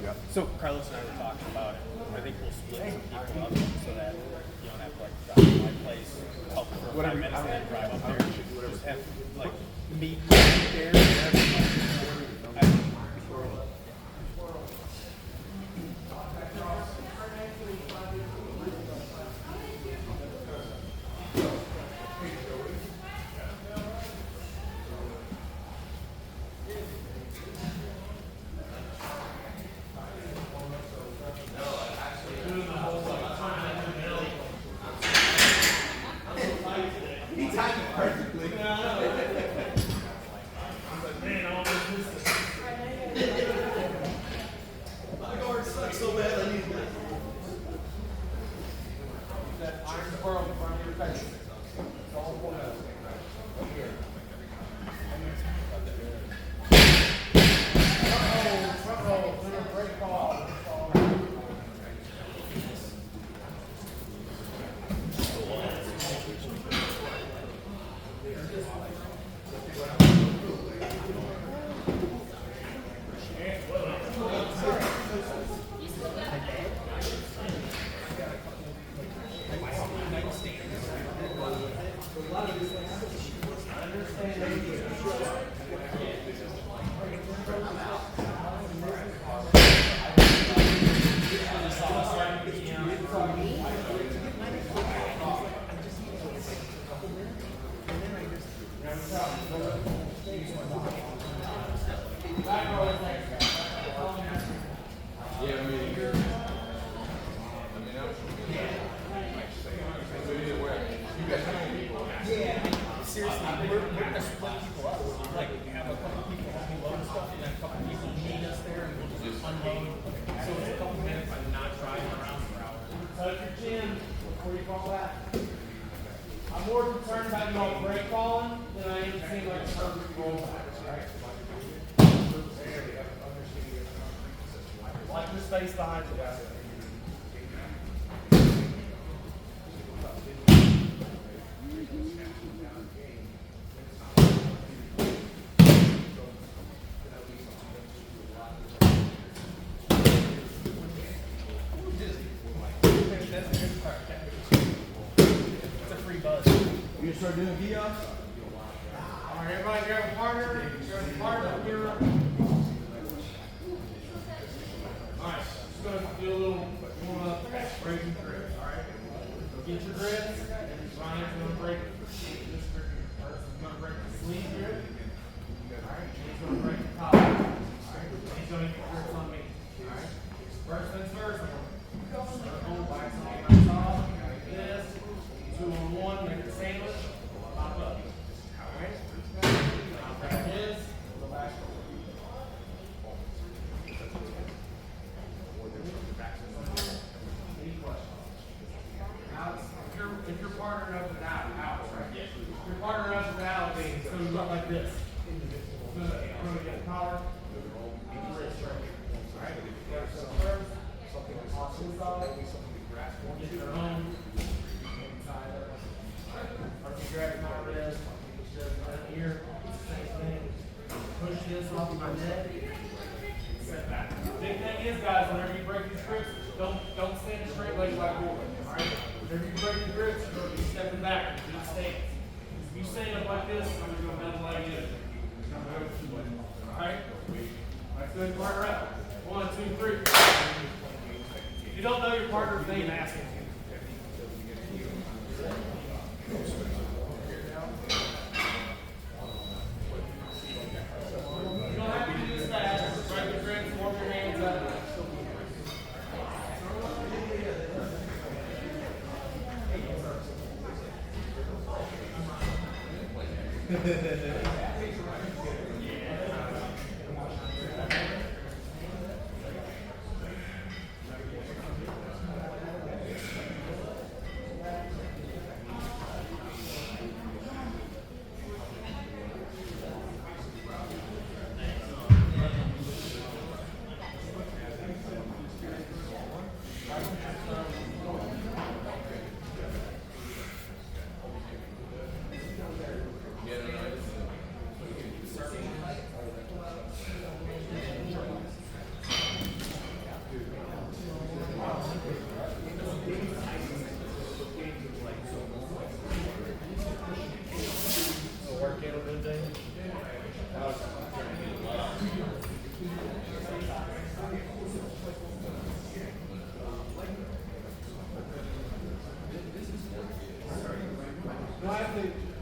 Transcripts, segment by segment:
yet. So Carlos and I were talking about it. I think we'll split some people up so that you don't have to like drive to my place, help for 5 minutes, and then drive up there. Just have like meet there and everything. I'm more concerned about you all break falling than I am seeing like a perfect roll back, right? Like the space behind you guys. You gonna start doing kiosks? Alright, everybody grab a partner. Grab a partner here. Alright, just gonna do a little warm up, breaking grips, alright? Get your grips. Ryan's gonna break this grip. He's gonna break the sleeve grip. Alright, he's gonna break the collar. Alright, he's gonna get grips on me. Alright, first things first, I'm gonna circle, wax on my top, like this. 2-on-1, make a sandwich, pop up. Alright? Now grab his, go back. Any questions? Now, if you're partnering up with out, right? If you're partnering up with out, it's going to look like this. It's going to get a collar, get your wrist right here. Alright? Grab yourself first, off this side, get your own. Grab my wrist, right here, same thing. Push this off my neck, set back. Big thing is, guys, whenever you break these grips, don't stand straight legs like forward. Alright? Whenever you break the grips, you're going to be stepping back into the stance. If you stand up like this, I'm going to go another leg in. Alright? Let's go ahead and partner up. 1, 2, 3. If you don't know your partner's name, ask him.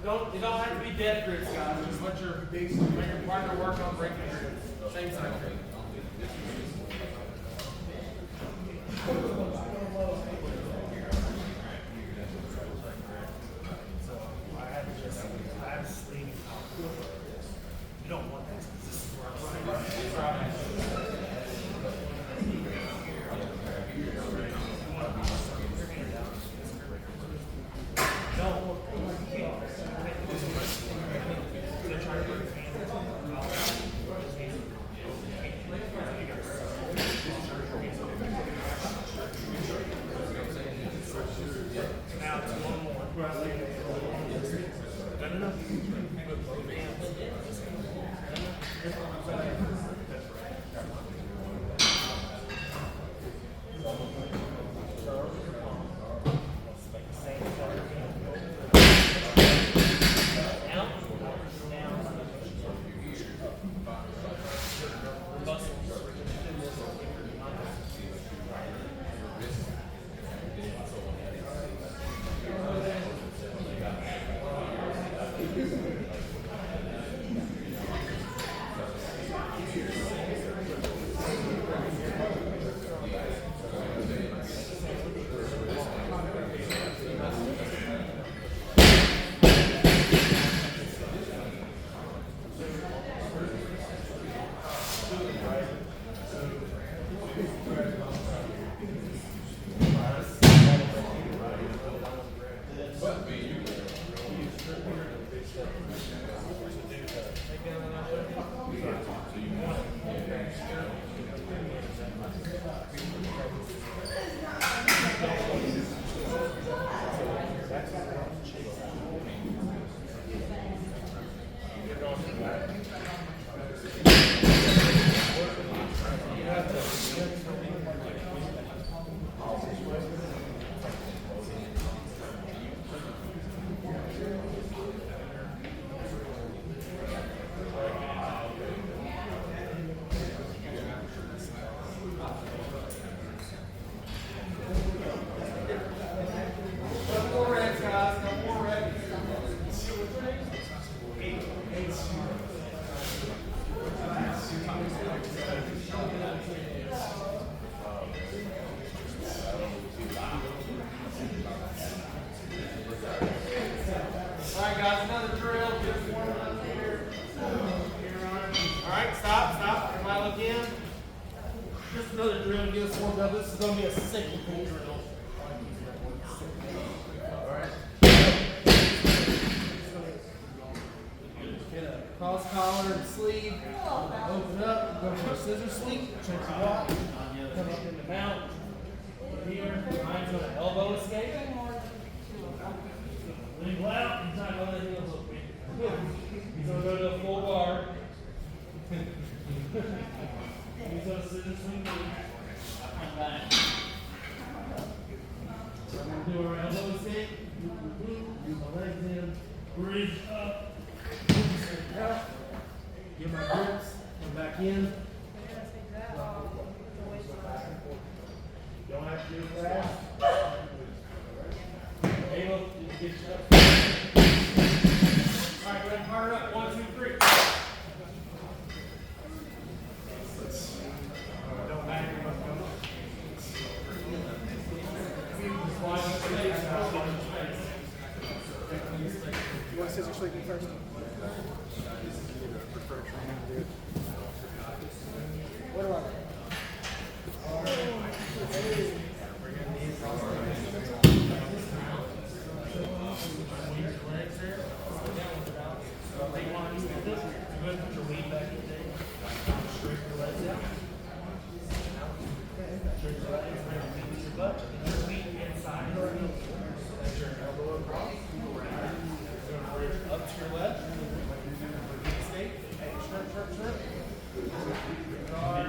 It don't have to be dead grips, guys. Just let your partner work on breaking grips. Same side. You don't want this because this is where I'm right. Now it's one more. Good enough. Alright guys, another drill, just warm up here. Alright, stop. Everybody look in. Just another drill to get us warmed up. This is going to be a cyclical drill. Alright. Get a cross collar and sleeve. Open up, go for a scissor sweep. Check the walk. Come up in the mount. Here, mine's going to elbow escape. Lean out, he's not going to let heels open. He's going to go to a full bar. He's going to scissor swing knee. So I'm going to do our elbow escape. Use my legs in. Bridge up. Straight out. Get my grips. Come back in. Don't have to do it fast. Able to get you up. Alright, go ahead and partner up. 1, 2, 3. Don't back your butt up. Squat in space. Squat in space. You want scissor sweeping first? What do I like? Up to your left. Escape. Strip. Guard.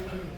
Check.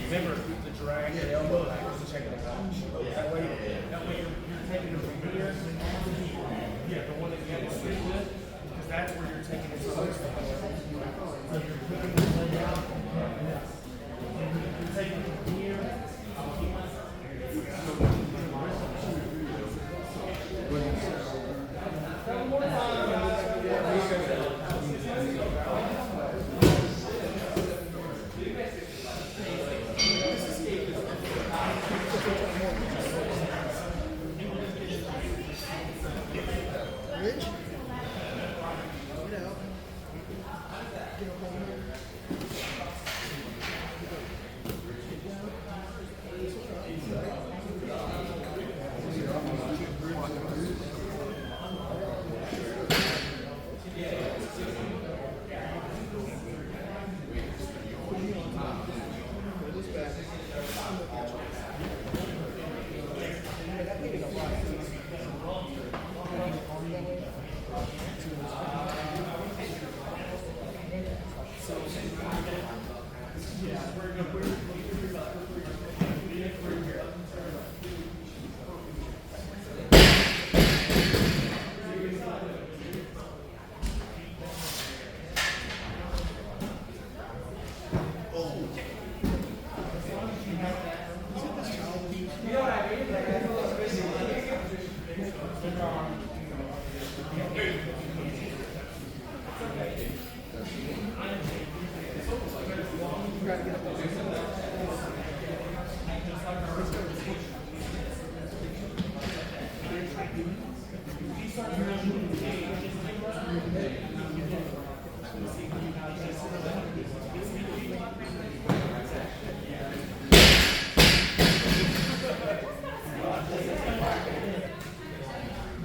Remember the drag and elbow, just check it out. That way you're taking it from here. Yeah, the one that you have to switch with, because that's where you're taking it from. So you're putting this leg out. You're taking it from here. One more time, guys. Rich? Get out. Get a hold of it.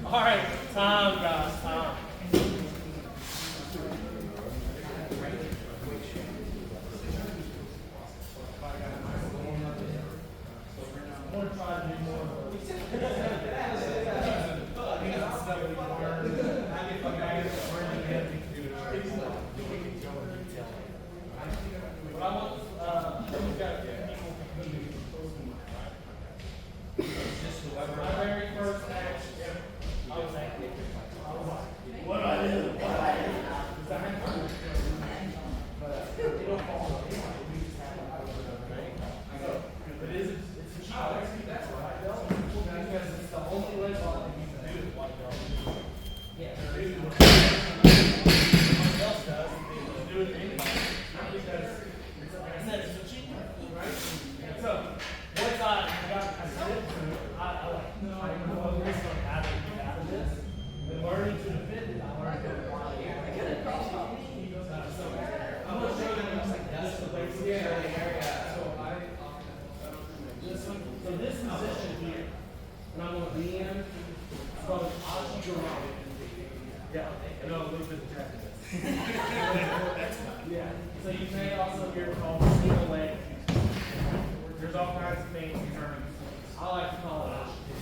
All right, time, guys, time. I want to try to do more of those. Stuff we learned. But I want, we've got people competing. My very first match, I was like, what do I do? What do I do? But it don't fall. But it's a challenge. That's right. Because it's the only leg ball that you can do with white belt. Yeah. Someone else does. Do it to anybody. Because like I said, it's a cheat, right? So once I said I know this on how to get out of this. And learning to defend it, I learned to apply it. I get it. So I'm going to show you this the basic area. So this position here, when I'm going to be in, it's called Ashigurami. Yeah, I know a little bit of Japanese. Yeah, so you may also hear called single leg. There's all kinds of fancy terms. I like to call it Ashi.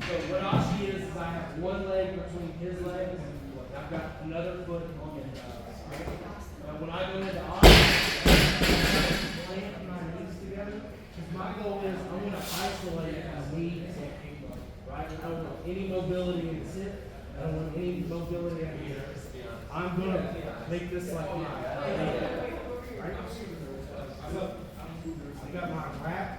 So what Ashi is I have one leg between his legs, and I've got another foot on his legs. Now when I go into Ashi, I plant my knees together. My goal is I want to isolate my knees, right? I don't want any mobility in the hip. I don't want any mobility in here. I'm going to make this like my right? I've got my wrap,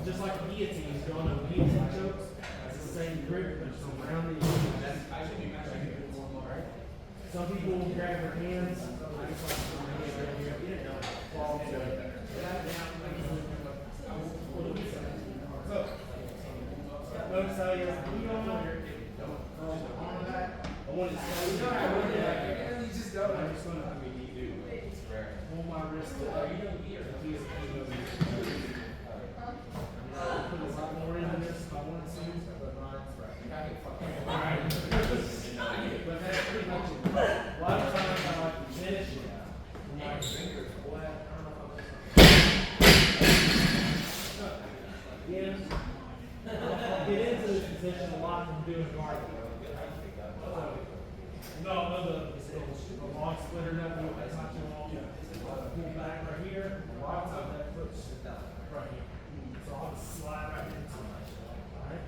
just like a guillotine is going on guillotine chokes. It's the same grip, but around the ears. Alright? Some people will grab their hands, fall to notice how you're I want to say, you just don't. I'm just going to hold my wrist up. Put a lot more into this if I want to. Alright. But that's pretty much it. A lot of times I like to finish it. My fingers flat. Again, I'll get into this position a lot from doing guard work. No, the long splitter, nothing, it's not too long. Pull back right here, a lot of times that foot's right here. So I'll just slide right into it. Alright?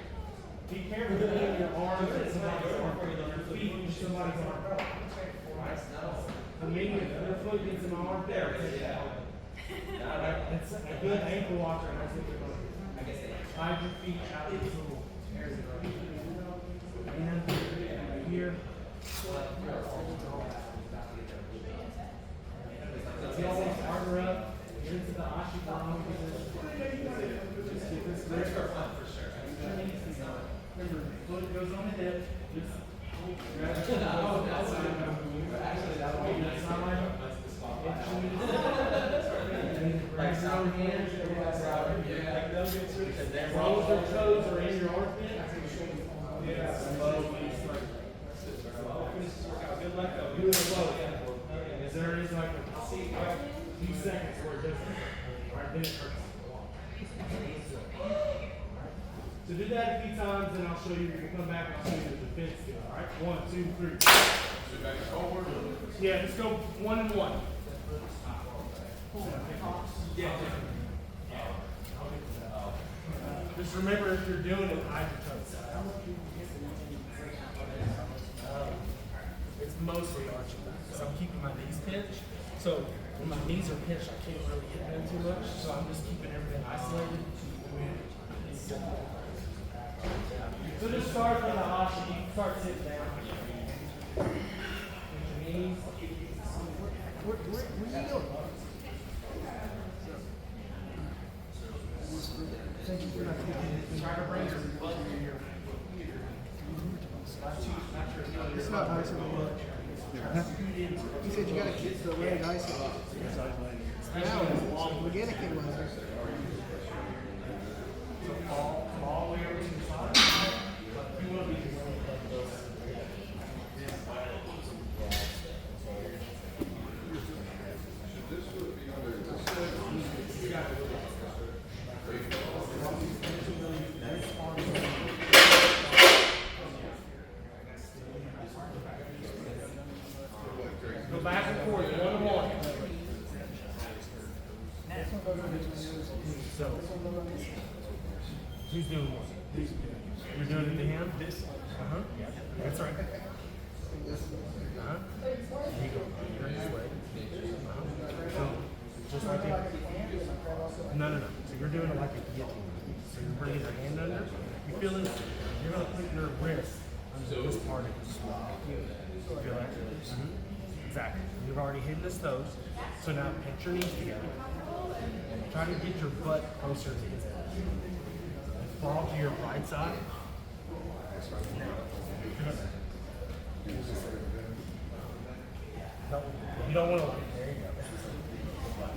Be careful to leave your arms at somebody's arm, your feet in somebody's arm. Alright? I mean, if their foot gets in my arm, there, take it out. Alright? It's a good ankle locker, and that's what you're going to do. Slide your feet out of the little areas right here. And here. Let's get this harder up. Get into the Ashitama position. Just get this there. Remember, foot goes on the hip. Just grab it. Actually, that way you're side. Grab your own hands. As long as your toes are in your armpit. Yeah. Good luck though. Do it slow. Is there is like a few seconds where it doesn't hurt. Alright, then it hurts. So do that a few times, and I'll show you. We'll come back and I'll show you the defense skill. Alright? 1, 2, 3. Yeah, just go 1 and 1. Yeah. Just remember, if you're doing it, hide your toes. It's mostly arching back, because I'm keeping my knees pinched. So when my knees are pinched, I can't really hit them too much. So I'm just keeping everything isolated. So just start with the asha. You can start sitting down. With your knees. Where you going? Try to bring your butt to your It's not nice in the butt. He said you gotta keep the leg isolated. Now, forget it, kid. all the way over to the side. You want to be go back and forth, 1 to 1. So, who's doing what? You're doing it to him? Uh-huh. That's right. Uh-huh. There you go. Turn this way. So, just like that. No. So you're doing it like a guillotine. So you're bringing your hand under. You feel this? You're going to put your wrist under this part of your squat. You feel that? Mm-hmm. Exactly. You've already hidden his toes. So now pinch your knees together. Try to get your butt closer to his head. And fall to your right side. You don't want to. There you go.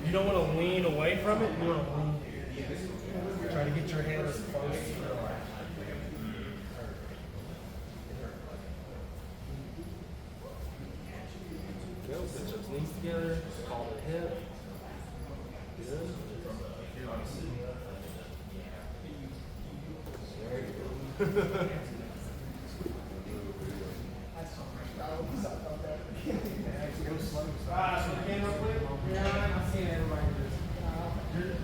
You don't want to lean away from it. You want to lean. Try to get your hand as close to your left. Put those knees together. Call the hip. Good. There you go. So again, real quick, I'm seeing everybody do this.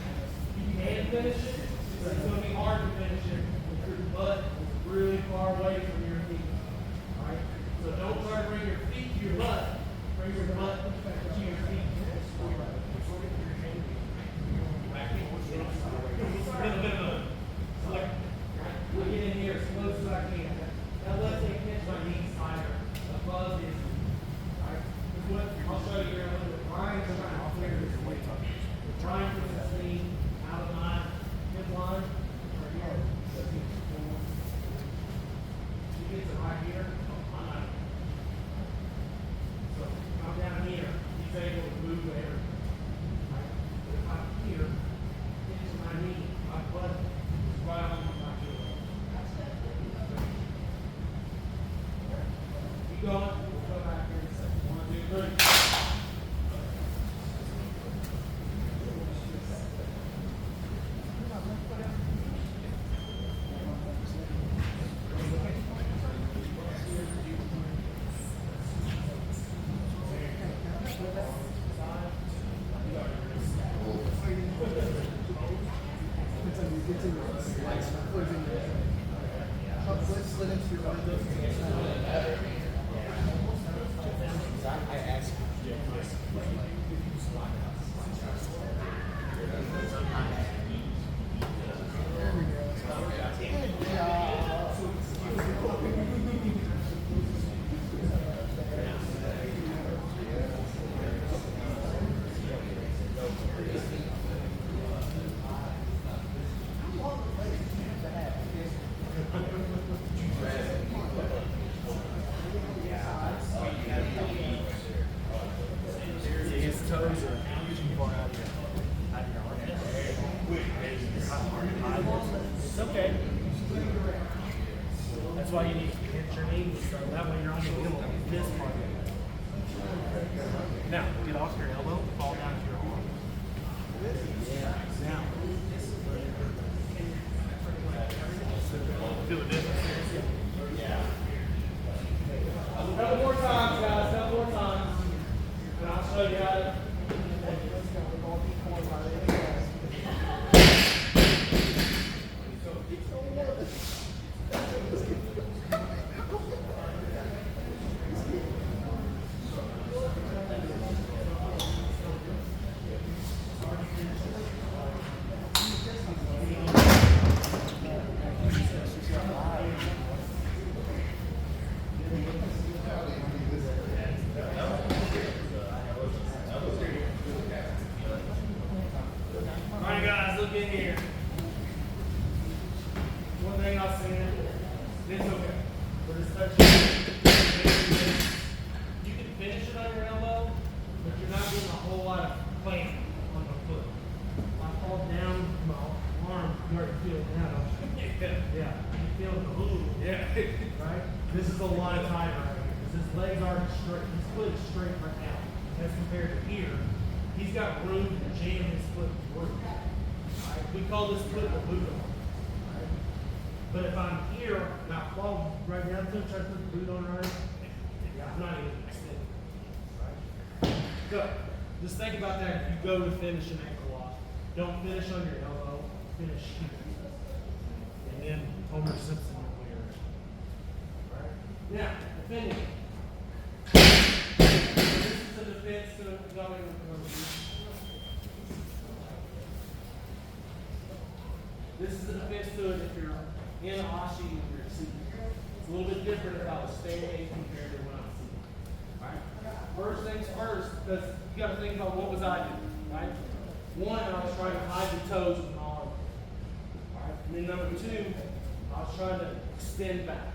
You can finish it, but it's going to be hard to finish it with your butt really far away from your feet. Alright? So don't try to bring your feet to your butt. Bring your butt to your feet. A little bit of a select. We'll get in here as close as I going. We'll come back here in a second. 1, 2, 3. It's okay. That's why you need to hit your knees, so that way you're on the middle of this part. Now, get off your elbow, fall down to your arm. Now, feel the difference. Couple more times, guys, couple more times. And I'll show you how to. Alright guys, look in here. One thing I'll say, it's okay. We're just touching. You can finish it on your elbow, but you're not getting a whole lot of plant on the foot. If I fall down, my arm, you already feel it now, don't you? Yeah. You feel the ooh. Yeah. Right? This is a lot of time right here. Because his legs aren't straight. His foot is straight right now. As compared to here, he's got room to jam his foot through. Right? We call this foot the boot on. Right? But if I'm here and I fall right down to him, try to put the boot on right, I'm not even extending. Right? So, just think about that if you go to finish an ankle lock. Don't finish on your elbow, finish here. And then Homer Simpson will wear it. Right? Now, defending. This is a defense to going This is the defense to it if you're in Ashi and you're seated. It's a little bit different if I was standing compared to when I'm seated. Right? First things first, because you got to think about what was I doing, right? One, I was trying to hide the toes with my arm. Right? And then number two, I was trying to extend back.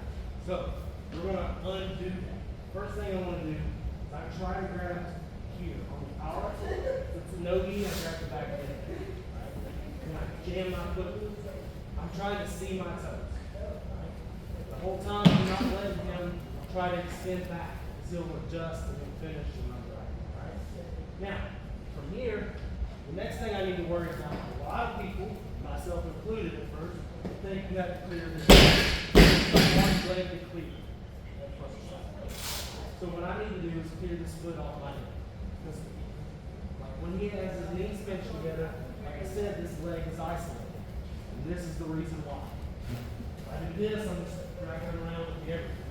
So we're going to undo that. First thing I want to do is I try to grab here on the power. It's a no-knee, I grab the back of it. Right? And I jam my foot. I'm trying to see my toes. Right? The whole time I'm not letting him try to extend back. He'll adjust and then finish and I'm right. Now, from here, the next thing I need to worry about, a lot of people, myself included at first, think you have to clear this. One leg to clear. So what I need to do is clear this foot off my knee. Because like when he has his knees pinched together, like I said, this leg is isolated. And this is the reason why. If I do this, I'm just dragging around with everything.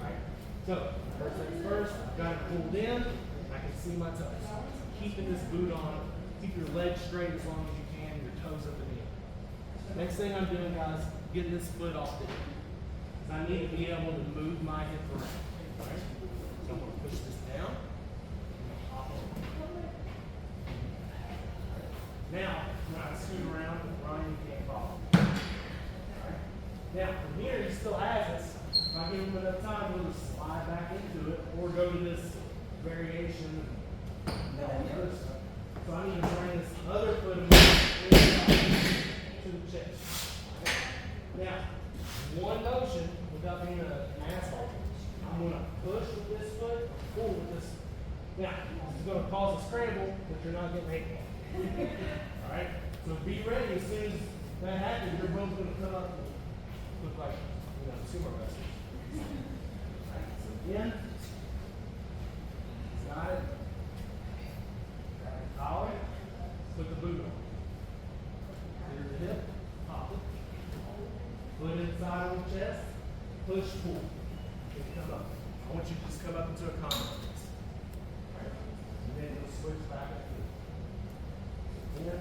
Right? So, first things first, I've got it pulled in, I can see my toes. Keeping this boot on, keep your legs straight as long as you can, your toes up in the air. Next thing I'm doing, guys, getting this foot off the hip. I need to be able to move my hip around. Right? So I'm going to push this down. Hop over. Now, when I scoot around, Ryan, you can't follow. Right? Now, from here, he still has this. If I give him enough time, he'll just slide back into it or go to this variation and all the other stuff. So I need to bring this other foot of mine to the chest. Now, one motion without being an asshole. I'm going to push Now, this is going to cause a scramble, but you're not getting hit. Alright? So be ready as soon as that happens, your bone's going to come up and look like, sumo wrestlers. Alright, so again, got it. Grab the collar, put the boot on. Clear the hip, pop it. Put it inside on the chest, push, pull. Come up. I want you to just come up into a combo. And then you'll switch back and forth. Here,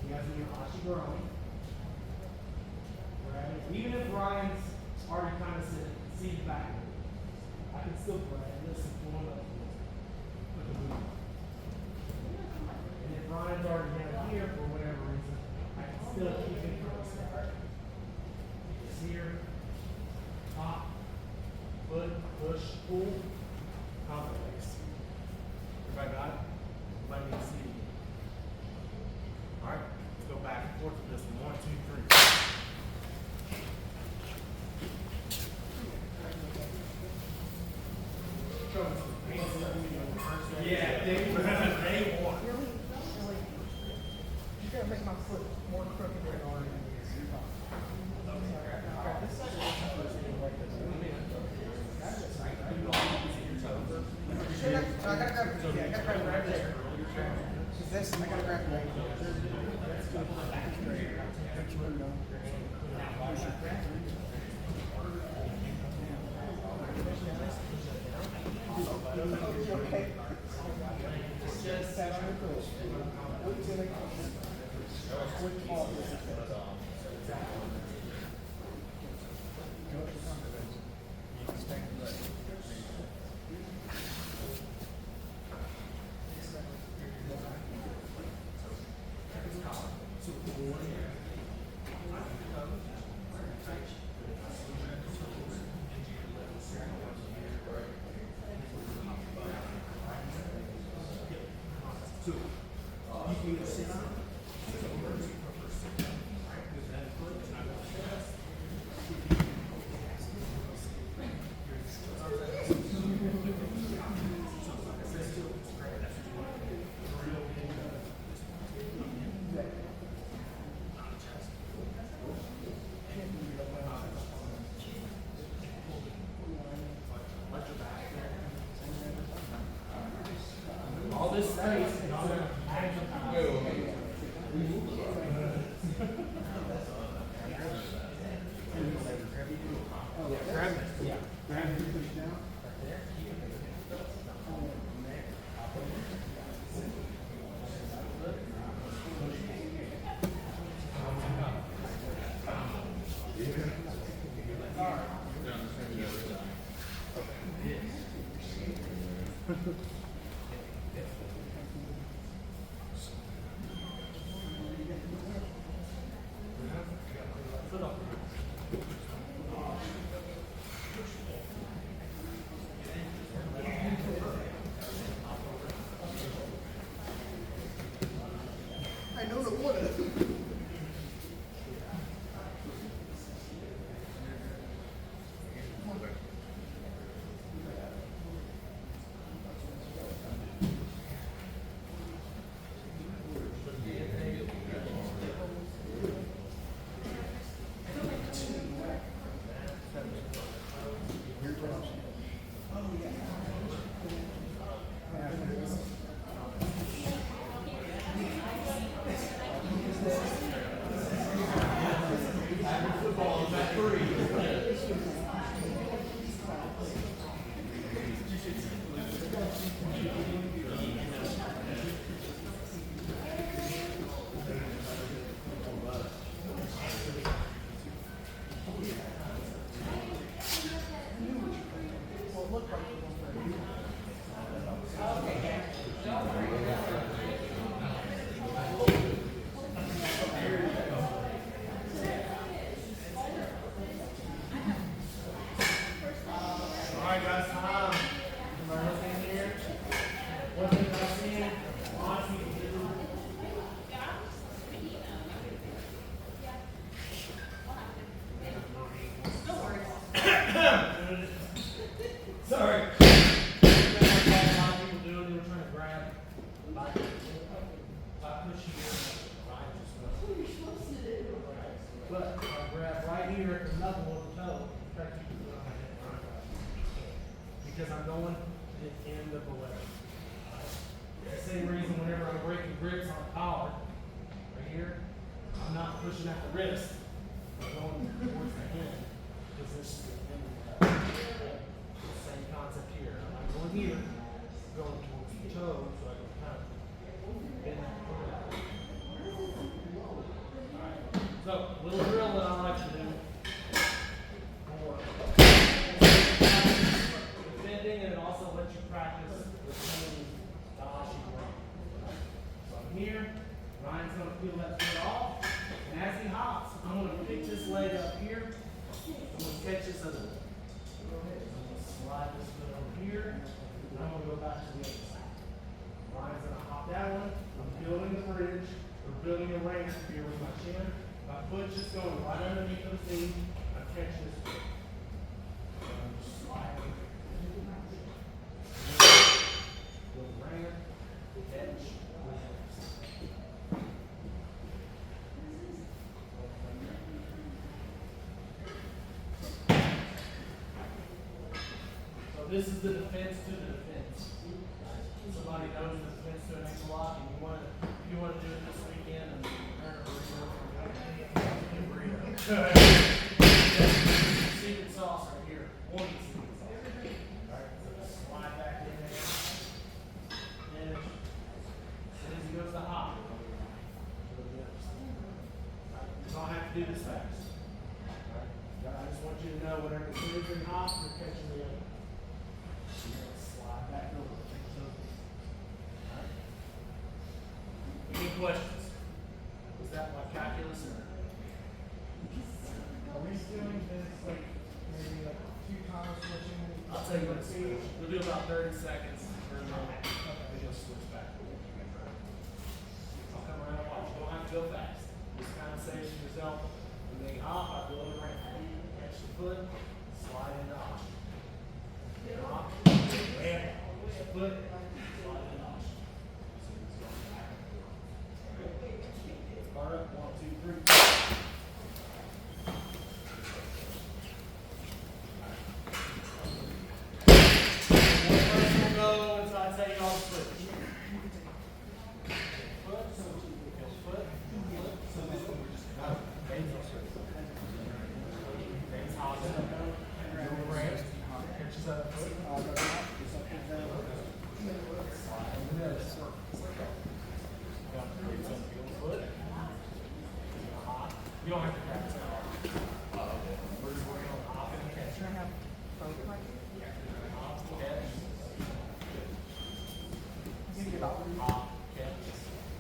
you guys do your Ashigurami. Even if Ryan's already kind of seated back, I can still grab this and pull it up. Put the boot on. And if Ryan's already down here for whatever reason, I can still keep it from the start. It's here, pop, foot, push, pull, combo base. Everybody got it? Everybody need to see it. Alright, let's go back and forth with this one. 1, 2, 3. Yeah, day one. You gotta make my foot more crooked than it already is. I gotta grab it right there. This, I gotta grab it right okay. Just set on the push. Wait till it quick pause. All this space and all that action. Grab it. Yeah. Grab it. Push down. Right there. I know the order. here at the knuckle of the toe, try to keep the foot on my hip. Because I'm going to the end of the leg. The same reason whenever I'm breaking grips on a collar, right here, I'm not pushing at the wrist. I'm going towards the hand, because this is the end of the leg. Okay? Same concept here. I'm not going here, going towards the toe, so I can kind of bend that foot out. Alright, so a little drill that I like to do. For bending, and it also lets you practice retaining the ashi ground. So I'm here, Ryan's going to peel that foot off, and as he hops, I'm going to pick this leg up here. I'm going to catch this other leg. I'm going to slide this foot over here, and I'm going to go back to the other side. Ryan's going to hop that one. I'm building the bridge, or building a ramp here with my chin. My foot just going right underneath of the knee. I catch this foot. I'm just sliding. Build a ramp, catch, so this is the defense to the defense. Somebody knows the defense to an ankle lock, and if you want to do it this weekend and earn a burrito from secret sauce right here. One secret sauce. Alright, so just slide back in there. And as soon as he goes to hop, you don't have to do this fast. Alright, I just want you to know whenever as soon as you hop, you're catching the other. Slide back over. Alright. Any questions? Was that like calculus or? Are we doing this like maybe like 2 times switching? I'll tell you what, we'll do about 30 seconds for a minute. And you'll switch back. I'll come around and watch. You don't have to go fast. Just kind of say to yourself, when they hop, I build a ramp. Catch the foot, slide into hop. Hop, ramp, foot, slide into hop. Start up, 1, 2, 3. Go until I tell you all to switch. Foot, foot, Bates hops up, ramp, catches that foot. Slide into this. Foot. Hop. You don't have to grab it. We're just working on hop and catch. Can I have both right? Hop, catch. You can get off. Hop, catch.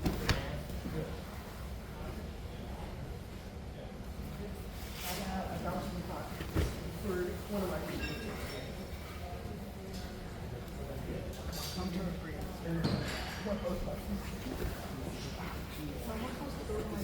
Good. I got a bouncing pot for one of my feet. I'm trying to free it. What both my feet? So I'm supposed to go with my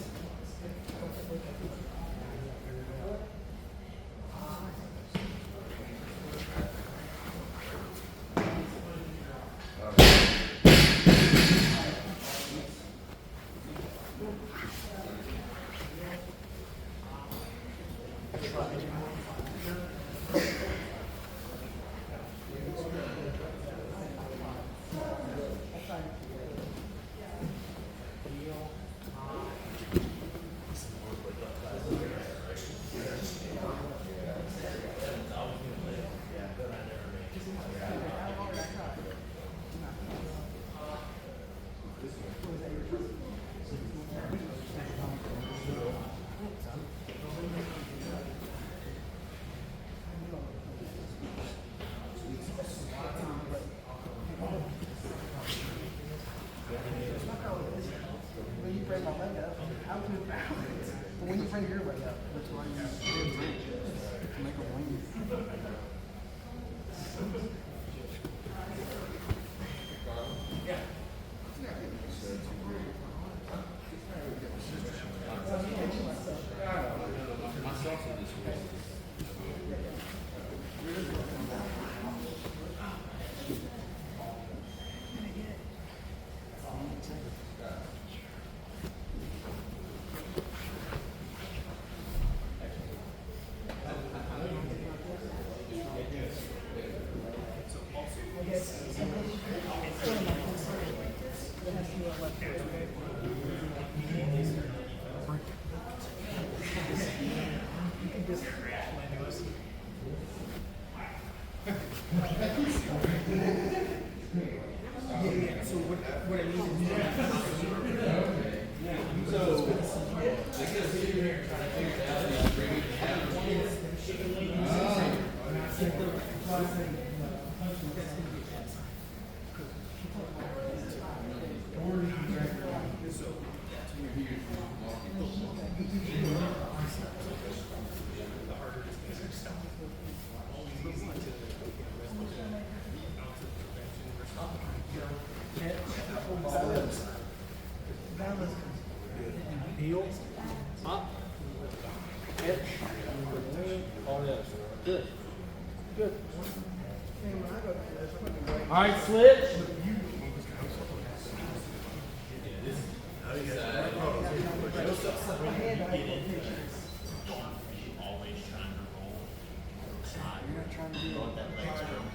Yeah, so what I need to do heel, up, hitch, all the other stuff. Good. Good. All right, switch.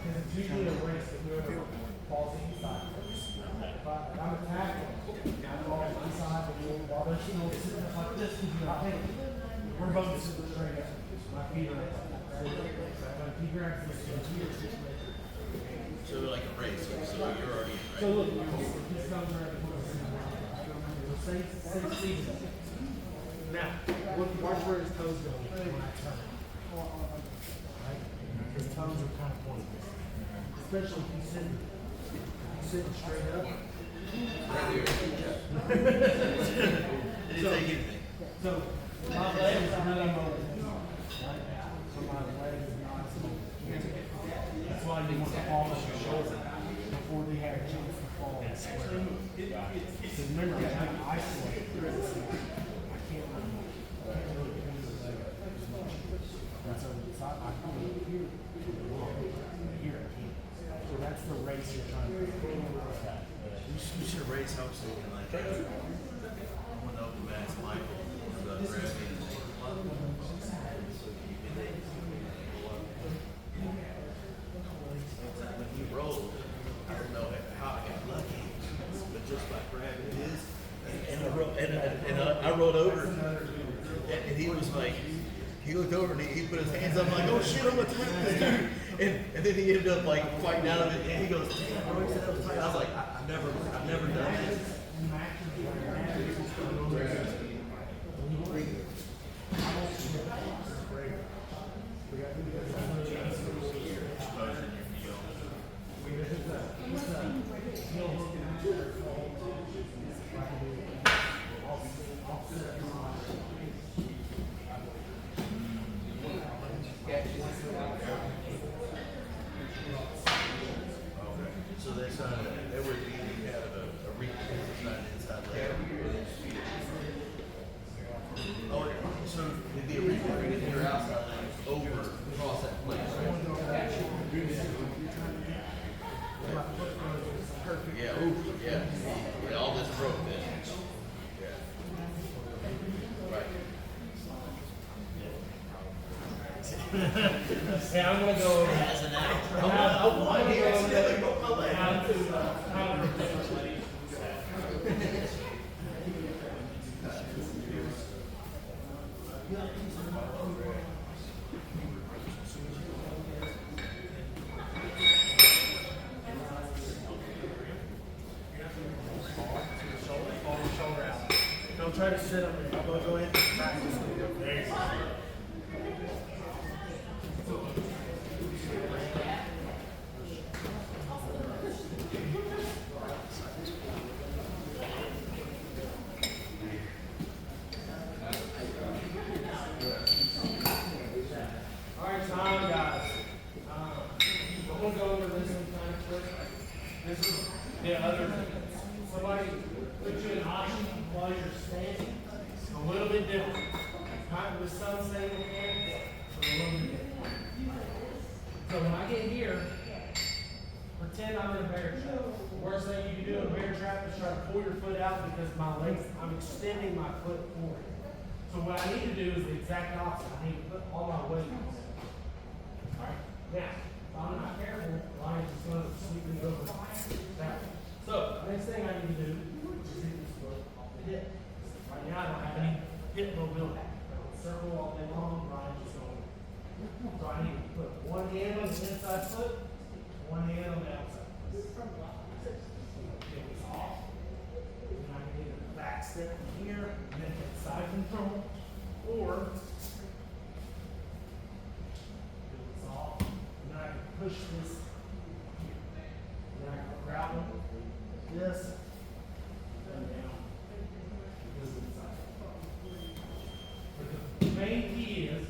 It's usually a race that whoever falls inside first. If I'm attacking, I fall on my side, while they're sitting up like this, we're both sitting straight up. My feet are up. He grabs this. So like a race, so you're already in, right? So look, this comes around the same season. Now, watch where his toes go when I turn. Right? His toes are kind of pointed. Especially if he's sitting straight up. Did he take anything? So my leg is really mobile. Right? So my leg is not so mobile. That's why you want to fall on your shoulder before they have a chance to fall and square. Because remember, I have to isolate. I can't really bend the leg up as much. And so I come here to the wall. Here I can't. So that's the race you're trying to do. You should race how so you can like I went over to Max Michael about grabbing me and taking a lot of so you can when he rolled, I don't know how I got lucky, but just by grabbing his and I rolled over and he was like he looked over and he put his hands up like, oh shit, I'm gonna tap this dude. And then he ended up like fighting out of it and he goes, damn bro, he said that was tight. I was like, I've never done that. So they decided they were eating out of a reach inside leg. Oh, so it'd be a reach in your outside leg over across that place, right? Yeah, ooh, yeah. Yeah, all this broke then. Yeah. Right. Hey, I'm gonna go over. As an actor. I won. He accidentally broke my leg. How to don't try to sit up there. I'm gonna go ahead and practice. There you go. Alright, time guys. I'm gonna go over this one kind of quick. This is the other thing. Somebody put you in option while you're standing. It's a little bit different. Kind of with some same mechanics, but a little bit different. So when I get here, pretend I'm in a bear trap. The worst thing you can do in a bear trap is try to pull your foot out because my legs, I'm extending my foot forward. So what I need to do is the exact opposite. I need to put all my weight on it. Alright? Now, if I'm not careful, Ryan's just going to sweep me over that way. So, next thing I need to do is get this foot off the hip. Right now I don't have any hip mobility. Circle all day long, Ryan's just going. So I need to put one hand on the inside foot, One hand on the outside. Take this off. And I can either back step from here and then hit side control, or do this off. And then I can push this here. Then I can grab them like this and down. This inside. But the main key is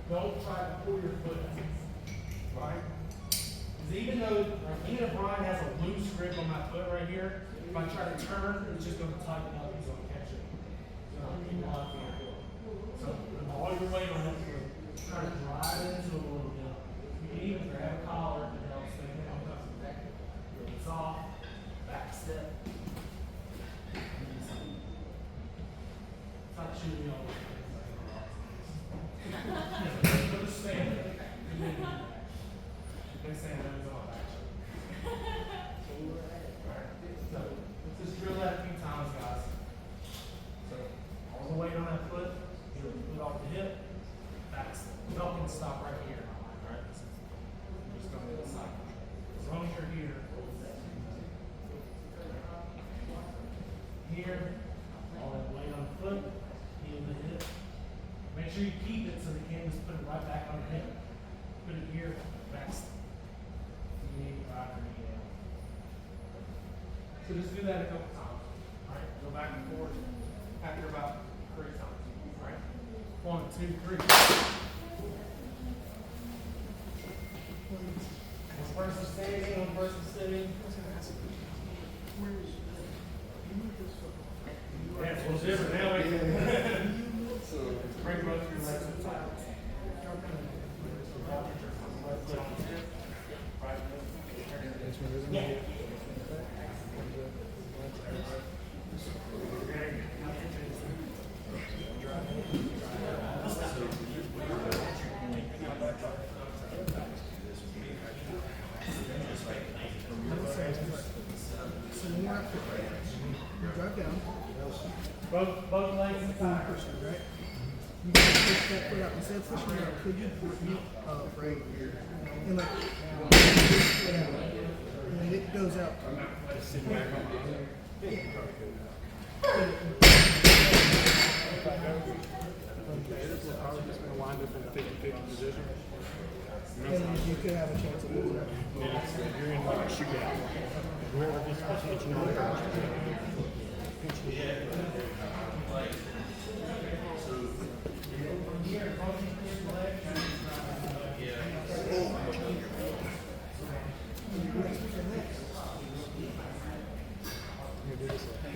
don't try to pull your foot out. Right? Because even if Brian has a loose grip on my foot right here, if I try to turn, it's just going to tighten up. He's going to catch it. So all your weight on it, try to drive into it a little bit. You can even grab a collar that helps things out. It's off, back step. It's not shooting all over. Put a stand there. They say that is all actually. So just drill that a few times, guys. So all the weight on that foot, you put off the hip, back step. Y'all can stop right here. Alright? Just go to the side. As long as you're here. Here, all that weight on the foot, heel to hip. Make sure you keep it so you can't just put it right back on your hip. Put it here, back step. Knee, right, or knee down. So just do that a couple times. Alright? Go back and forth after about 3 times. Alright? 1, 2, 3. One person standing, one person sitting. Yeah, it's a little different now. Bring both your legs to the side. Yeah. Drive down. Both legs in the side. Right? You can push that foot out. Instead of pushing it out, could you put it up right here? And like, push it out. And then it goes out. And then you could have a chance of losing it. You're in like a shootout. Whoever gets supposed to hit you on the ground.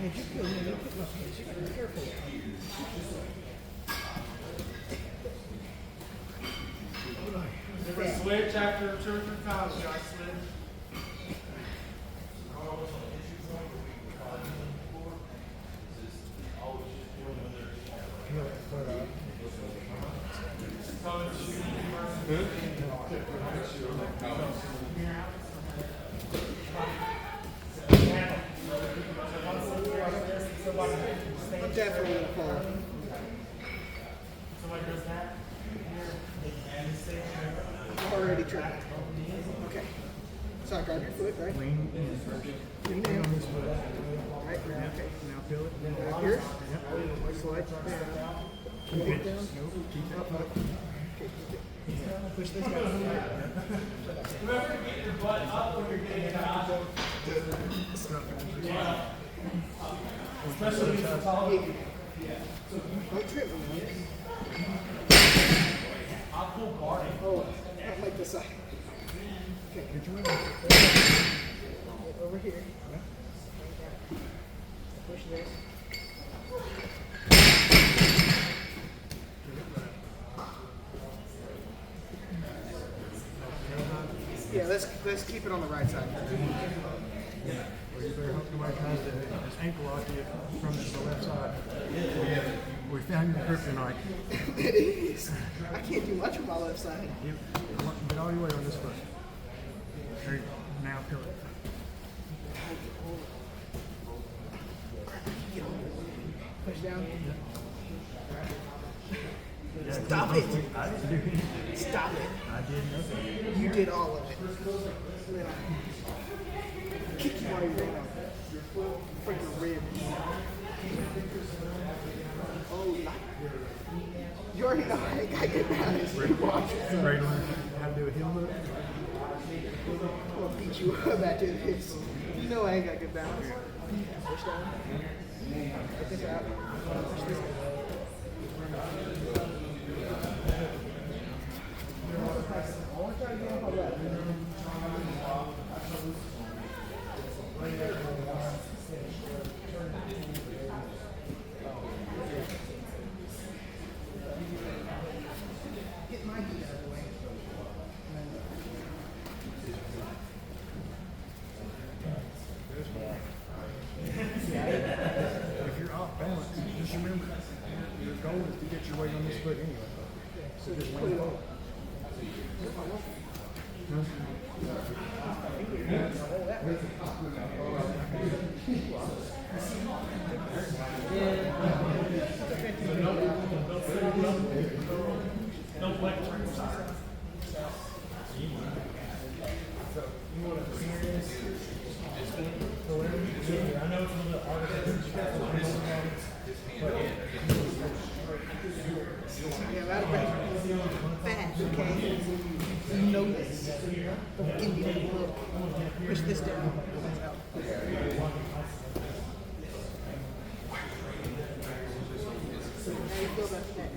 And you feel me? You put my hands. You gotta be careful. Never switch after 2 or 3 times, guys. Switch. I'm definitely gonna fall. Somebody does that. I'm already tried. Okay. So I grab your foot, right? Lean in first. Lean in. Right, okay. Now feel it. Now here. Slide down. Keep it down. Keep it up. Okay, push this down. Remember to get your butt up when you're getting it out. Yeah. Especially if it's tall. Don't trip me, man. I'll pull guarding. Oh, not like this side. Okay, over here. Push this. Yeah, let's keep it on the right side. Well, you better hope nobody tries to ankle lock you from the left side. We found your kryptonite. It is. I can't do much with my left side. Get all your weight on this foot. There you go. Now feel it. Push down. Stop it. Stop it. I did nothing. You did all of it. then I kick you while you're down. Freaking ribs. Oh, not. You already know I ain't got good balance. Ready to learn how to do a heel hook? I'm gonna beat you up after this. You know I ain't got good balance. Push down. Get this out. Push this down. I want to try to get off my left. Get my feet out of the way. If you're off balance, just remember, your goal is to get your weight on this foot anyway. So just lean forward. No flex right side. I know it's a little bit harder. Yeah, that'll make you fat, okay? You know this. Don't give me that look. Push this down. That's out. So how you feel about that?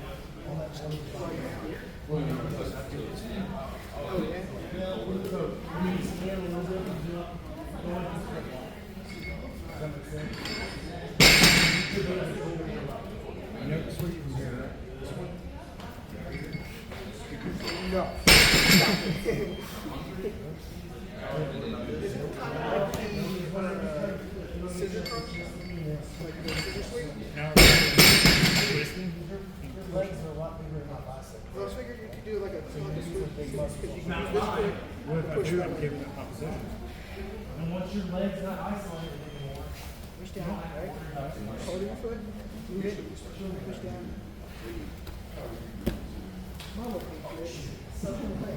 Oh, yeah? You know the sweep from here, right? No. Is it kind of like the scissor crunch? Like the scissor sweep? Legs are a lot bigger than my biceps. Well, I was figuring you could do like a sweep. Because you can use this What if I push do? that I'm way. giving up my position. And once your leg's not isolated anymore, Push down, right? Hold your foot. Move it. Push down. Mama, something like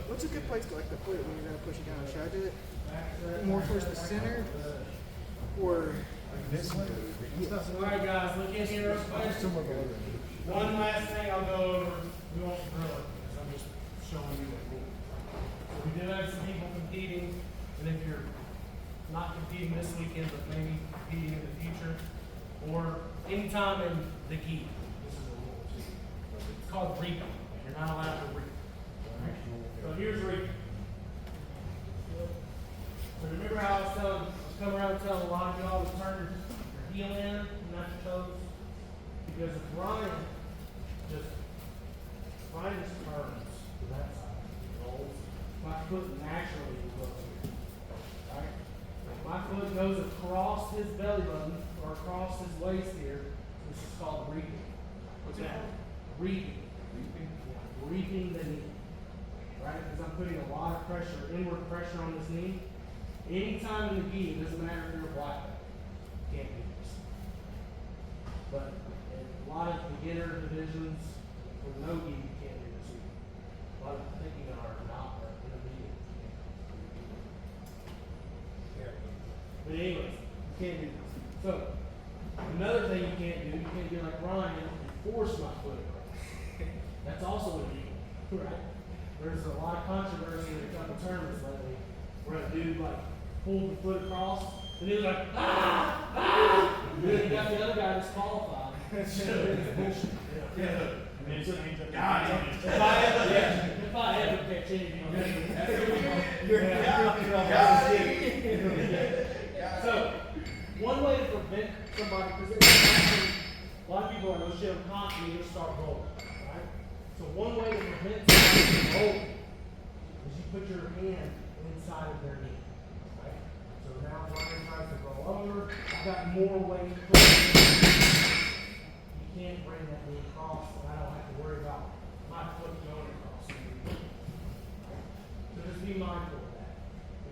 What's a good place to like to put it when you're gonna push it down? Should I do it more towards the center or This way? Alright guys, look in here real quick. Somewhere below that. One last thing I'll go over. We won't drill it, because I'm just showing you what we do. So we do have some people competing, and if you're not competing this weekend, but maybe competing in the future, or anytime in the gi, this is a rule. It's called reaping. You're not allowed to reap. So here's reaping. So remember how I was coming around telling a lot of y'all to turn your heel in, not your toes? Because if Ryan just turns to that side, rolls, my foot naturally will go here. Right? If my foot goes across his belly button or across his waist here, this is called reaping. What's that? Reaping. Yeah, reaping the knee. Right? Because I'm putting a lot of pressure, inward pressure on this knee. Anytime in the gi, it doesn't matter if you're a black belt, you can't do this. But in a lot of beginner divisions, with no gi, you can't do this either. A lot of thinking are not intermediate. But anyways, you can't do this. So, another thing you can't do like Ryan and force my foot across. That's also illegal, right? There's a lot of controversy in a couple tournaments lately where a dude like pulled the foot across, and he was like, ah! And then you got the other guy disqualified. It's bullshit. Yeah. If I ever catch any of you, so, one way to prevent somebody, because a lot of people are no shit constantly just start rolling, right? So one way to prevent somebody from rolling is you put your hand inside of their knee, right? So now Ryan tries to roll over, I've got more weight. You can't bring that knee across, and I don't have to worry about my foot going across. So just be be mindful of that.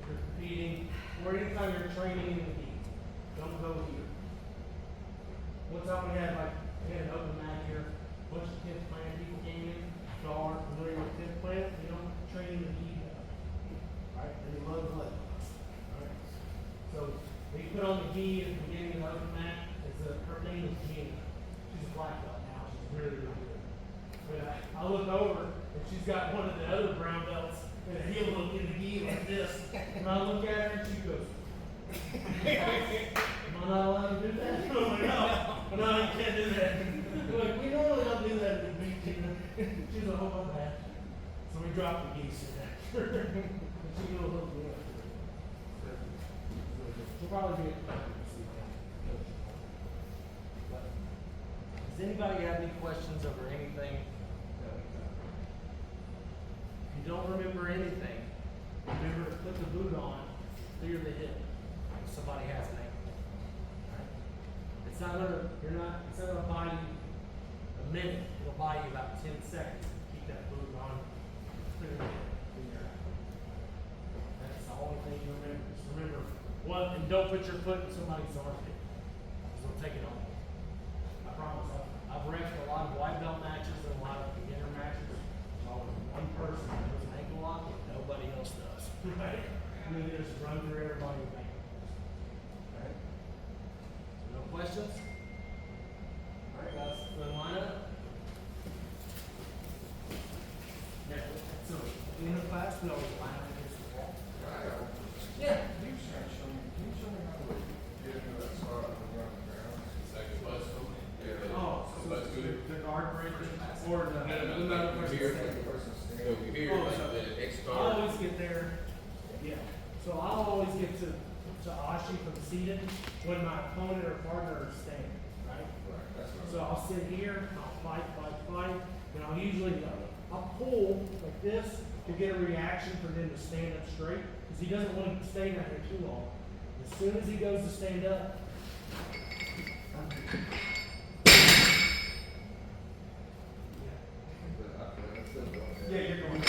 If you're competing, or anytime you're training in the heat, don't go here. One time we had an open mat here, a bunch of 10th plant people came in, y'all aren't familiar with 10th plant, you know, training the heat. Right? And they love blood. Alright? So they put on the gi at the beginning of the open mat. Her name is Gina. She's a black belt now. She's really, really good. But I look over and she's got one of the other brown belts and a heel hook in the gi like this. And I look at her and she goes, am I not allowed to do that? I'm like, no, you can't do that. I'm like, we normally don't do that in the beach, Gina. She's like, oh, my bad. So we dropped the geese in that. And she goes, oh, yeah. She'll probably be at the time. Does anybody have any questions over anything that we covered? If you don't remember anything, remember to put the boot on, clear the hip. If somebody has an ankle. Right? It's not gonna buy you a minute, it'll buy you about 10 seconds to keep that boot on, clear the hip, clear your ankle. That's the only thing you remember. Just remember what, and don't put your foot in somebody's armpit. Because they'll take it off. I promise. I've wrecked a lot of white belt matches and a lot of beginner matches. There's always one person that does an ankle lock and nobody else does. Right? And then they just run through everybody with ankle locks. Right? No questions? Alright guys, go line up. Yeah, so in the class we always line up against the wall. Yeah. Can you show me how to get into that spot and run the ground? Oh, so the guard break or the Here, I always get there. Yeah. So I'll always get to Ashi from seated when my opponent or partner is standing, right? So I'll sit here, I'll fight, and I'll usually I'll pull like this to get a reaction for them to stand up straight because he doesn't want him to stay down here too long. As soon as he goes to stand up, yeah, you're going.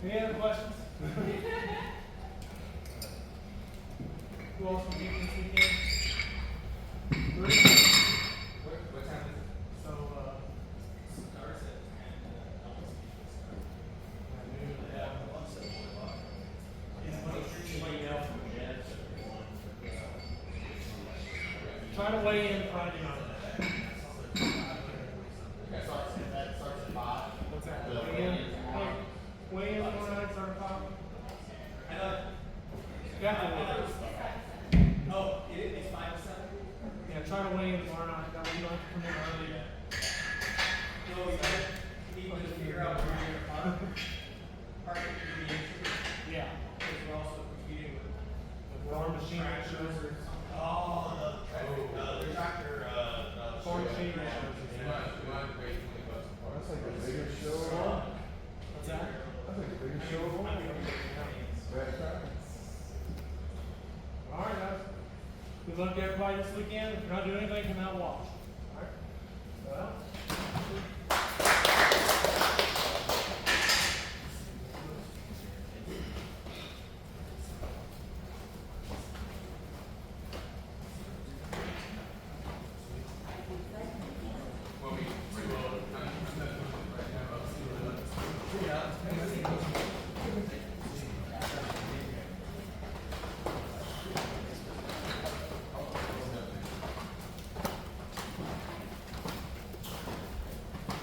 Any other questions? Who else will be this weekend? 3? What time is it? So, Starts at 10. try to weigh in Friday night. That starts at 5. What's that? Weigh in? Weigh in tomorrow night, start at 5? I know. Yeah. Oh, it's 5 to 7? Yeah, try to weigh in tomorrow night. That way you don't have to come in early. No, we need to figure out where you're going to park. Park at the entry. Yeah. Because we're also competing with Farm machine tractors racers. Oh, the tractor, Farm machine racers. That's like the biggest show. What's that? That's like the biggest show of all. Bad time. All right, guys. Good luck to everybody this weekend. If you're not doing anything, come out and watch. All right? Well.